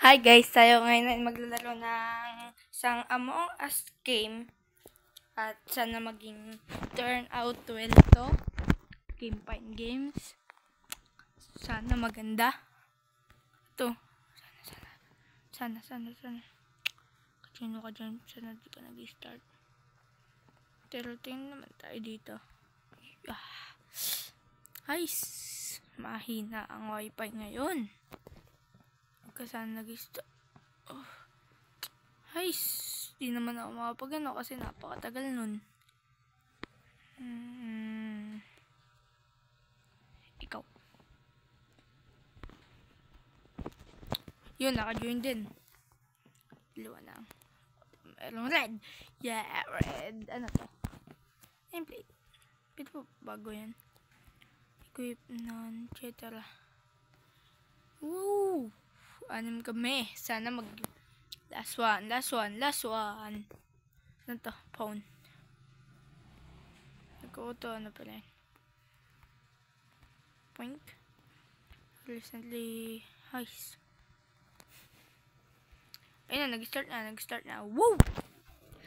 Hi guys! Tayo ngayon ay maglalaro ng isang Among Us game. At sana maging turn out well to. Game Pine Games. Sana maganda. Ito. Sana. Kachino ka dyan. Sana di ka nag-start. Pero tingnan naman tayo dito. Guys! Mahina ang wifi ngayon. Sana nag-start. Guys! Di naman ako makapagano kasi napakatagal nun. Ikaw. Yun, naka-join din. Dalawa lang. Merong red. Yeah, red. Ano to? Nameplate. Pwede po bago yan. Equip non, etc. Woo! 6 kami. Sana mag... Last one. Ano to? Phone. Nag-auto. Ano pala yun? Point. Recently... Heist. Ayun na. Nag-start na. Woo!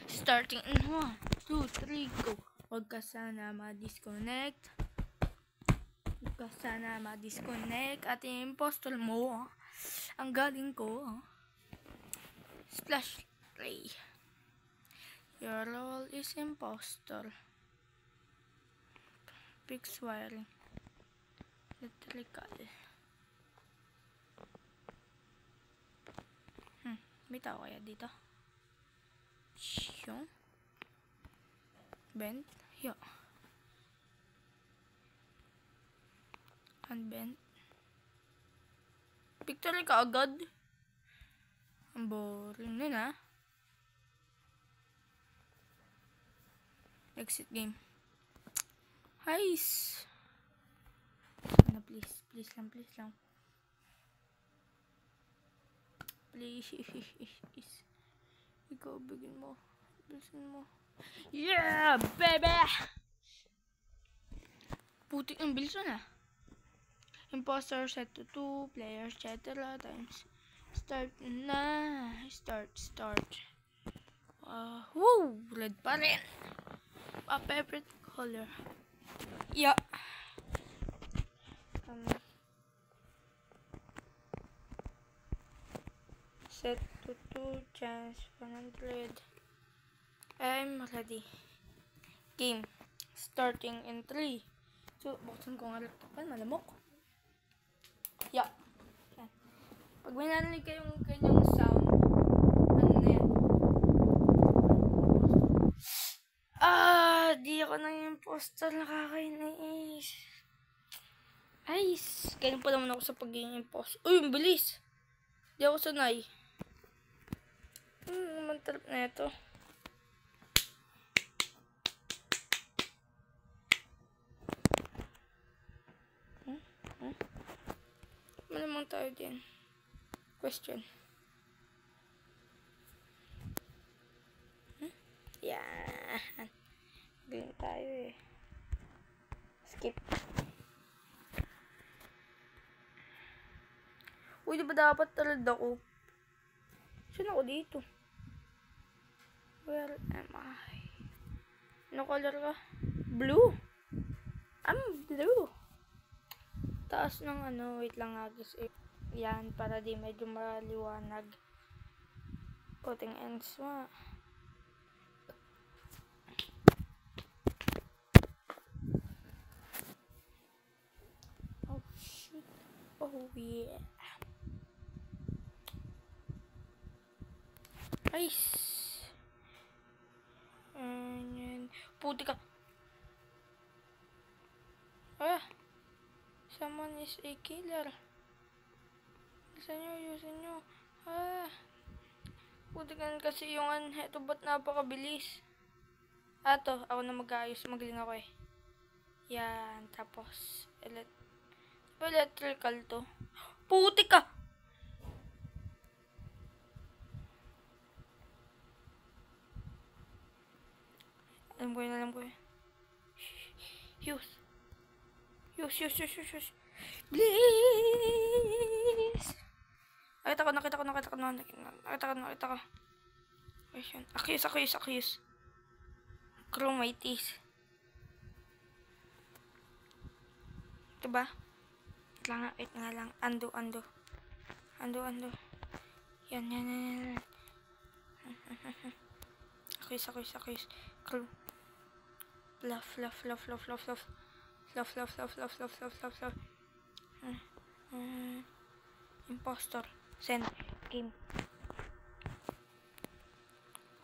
Starting in 1, 2, 3, go. Huwag ka sana ma-disconnect. At impostor mo. Ang galing ko. Splash play. Your role is impostor. Fix wiring. Electrical. May tao kaya dito? Yung bent. Yo. Unbent. Victory ka agad. Ang boring nun ha. Exit game. Heist. Sana please lang. Please. Ikaw, bigyan mo. Bilisan mo. Yeah, baby! Putik ang bilisan ah. Imposter set to 2 players, etc. times. Start na. Start. Woo! Red pa rin. A favorite color. Yeah. Set to 2, chance 100. I'm ready. Game. Starting in 3. So, buksan ko nga laptopan. Malamok. Yeah. Pag may narinig kayong kanyang sound, ano na yan? Di ako na yung imposter. Nakakainis. Ayos. Ganyan pa naman ako sa pagiging imposter. Uy, ang bilis. Di ako sanay. Mantarap na ito. Malamang tayo din. Question. Yan. Galing tayo eh. Skip. Uy, di ba dapat talad ako? Saan ako dito? Where am I? Ano color ka? Blue? I'm blue. Taas ng ano, wait lang agis. Yan, para di medyo maliwanag. Puting ends ma. Oh shit. Oh yeah. Nice. Puti ka. Someone is a killer. Yusin nyo. Puti ka kasi yung ito ba't napakabilis. To, ako na mag-aayos. Magaling ako eh. Yan, tapos electrical to. Puti ka! Alam ko eh. Use. Please! Nakita ko. Ayun. Accuse. Chromitis. Diba? Wait nga lang. Undo. Yan. Accuse. Fluff. Impostor. Send. Game.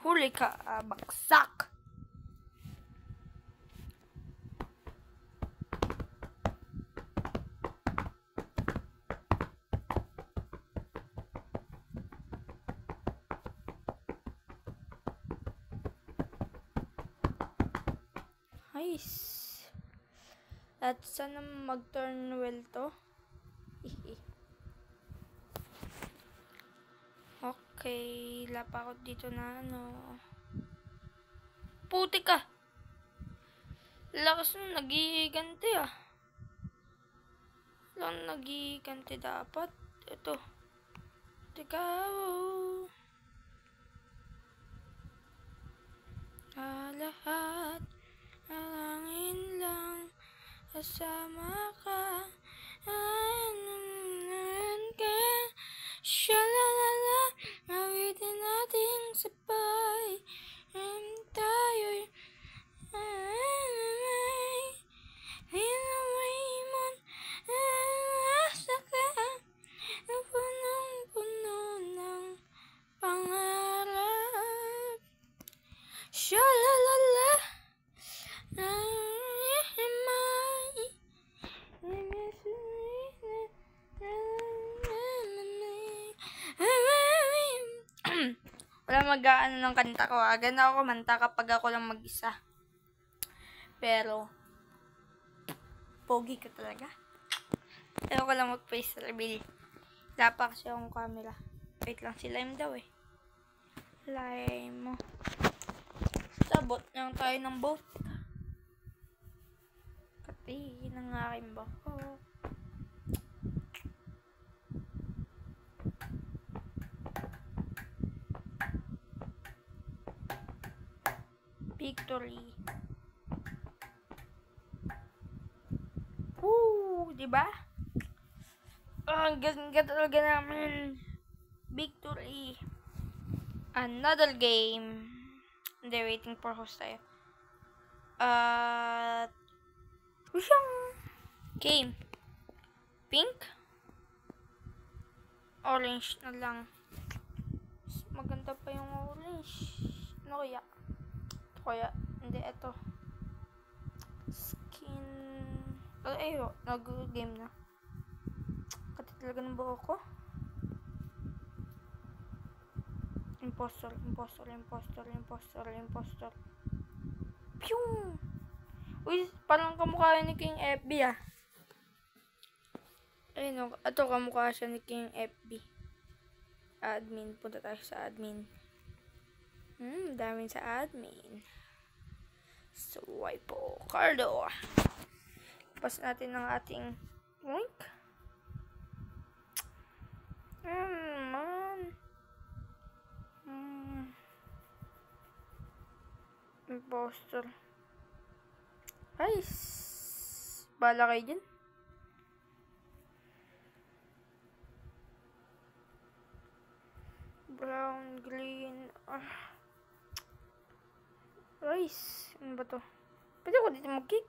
Huli ka, baksak! Nice. At sana mag-turn well to. Okay, lapa ako dito na Puti ka! Lakas nung nagiganti Lang nagiganti dapat. Ito. Teka. Lahat. Alangin lang. Kasama ka. Shalalala. Awitin nating sabay. Tayo'y hinamay asa ka. Punong-puno ng pangarap. Shalalala. Wala mag-aano ng kanta ko. Ganda ako kumanta kapag ako lang mag-isa. Pero, pogi ka talaga. Ayaw ko lang mag-face reveal. Dapa kasi akong camera. Wait lang, si Lime daw Lime mo. Sabot lang tayo ng boat. Kati ng aking baho. Victory. Diba? Ang ganda talaga namin. Victory. Another game. Hindi, waiting for host tayo. Game. Pink? Orange na lang. Maganda pa yung orange. Ano kaya? Hindi, ito. Skin. Nag-game na. Kati talaga ng buho ko. Impostor. Pew! Uy, parang kamukha ni King FB Ayun ito kamukha siya ni King FB. Admin. Punta tayo sa admin. Daming sa admin. Swipe po. Cardo. Pas natin ng ating link. Imposter. Guys. Bala kayo dyan. Brown, green. Rice. Ano ba to? Pwede ko dito mag-kick.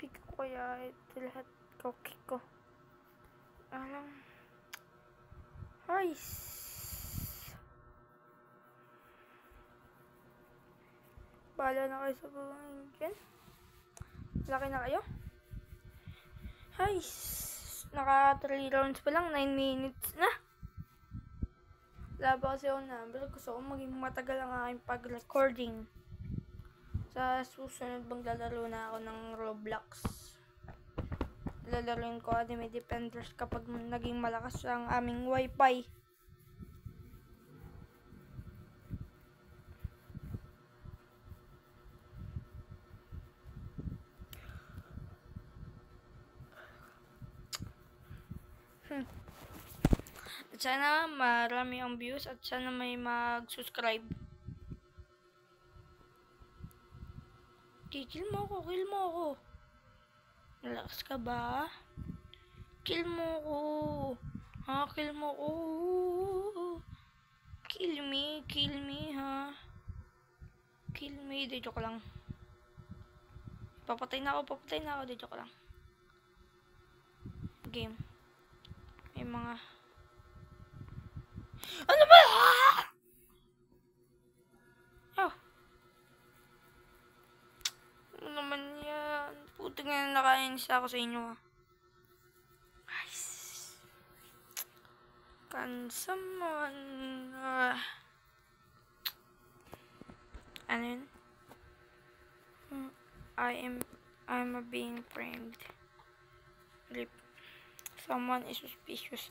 Pick ko kaya ito lahat. Kick ko. Alam. Rice. Bala na kayo sa buhay dyan. Laki na kayo. Rice. Naka 3 rounds pa lang. 9 minutes na. Laba kasi ako number. Gusto ko maging matagal ang aking pag-recording. Sa susunod bang lalaro na ako ng Roblox. Lalaroin ko Anime Defenders kapag naging malakas ang aming wifi. At sana marami ang views at sana may mag-subscribe. Okay, kill mo ako. Relax ka ba? Kill mo ko. Ha, kill mo ko. Kill me, ha. Kill me, di joke lang. Papatay na ako, di joke lang. Game. May mga... Ano ba? Oh. Ano naman yan? Puti nga nakainis ako sa inyo, ha. Nice. Can someone... ano yun? I'm being framed. Lip. Someone is suspicious.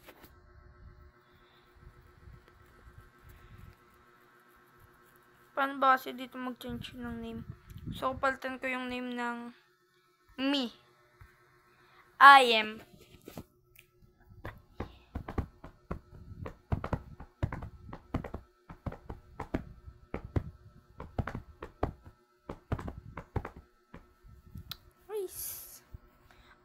Paano ba kasi dito mag-change ng name? So, palitan ko yung name ng me. I am. Nice.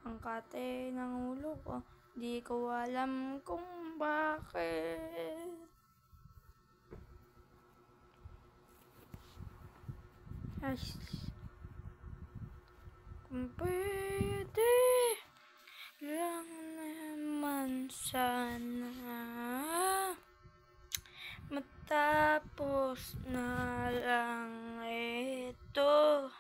Ang kate ng ulo ko. Di ko alam kung bakit. Nice. Kung pwede lang naman sana matapos na lang ito.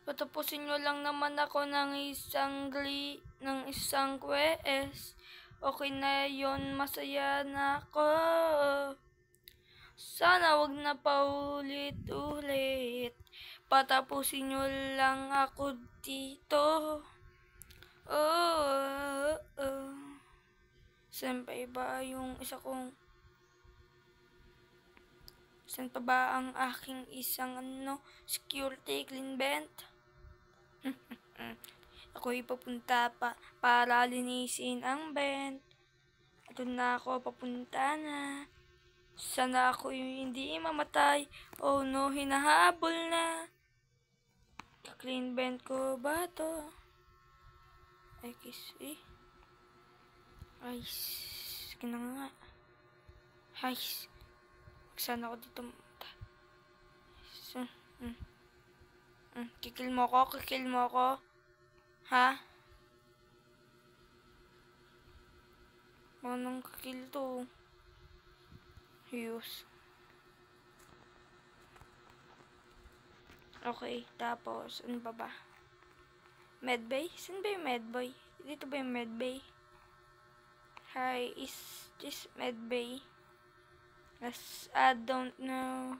Patapusin nyo lang naman ako ng isang quest. Okay na yon, masaya na ako. Sana wag na paulit-ulit. Patapusin nyo lang ako dito. Oh. Saan pa ba yung isa kong... Saan pa ba ang aking isang security clean vent? Ako'y papunta para linisin ang vent. Ito na ako, papunta na. Sana ako yung hindi mamatay. Oh no, hinahabol na. Clean vent ko ba to? Ay, kiss eh. Ay, kina nga. Ay, sana ako dito mamatay. Kikil mo ko? Ha? Anong kikil to? Use. Okay, tapos, ano ba? Medbay? Saan ba yung medbay? Dito ba yung medbay? Hi, is this medbay? Yes, I don't know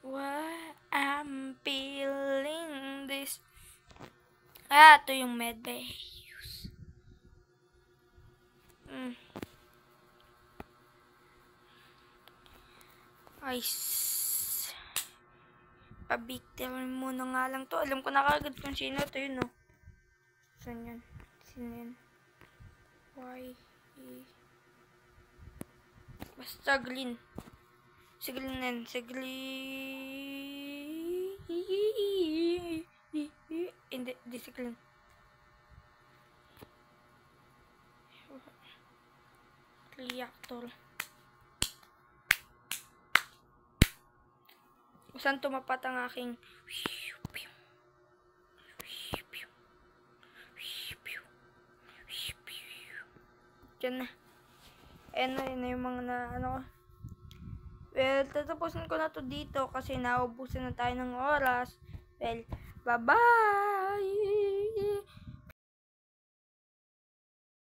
why I'm feeling this. Ito yung medbay. Ice. Pabiktim muna nga lang to. Alam ko na kagad kung sino to yun, no? Saan yan? Sino yan? Why? Basta Glyn. Si Glyn yan. Si Glyn. Hindi si Glyn. Reactor. Saan tumapat ang aking dyan na. Ayan na yung mga well, tatapusin ko na to dito kasi naubusan na tayo ng oras. Well, bye-bye!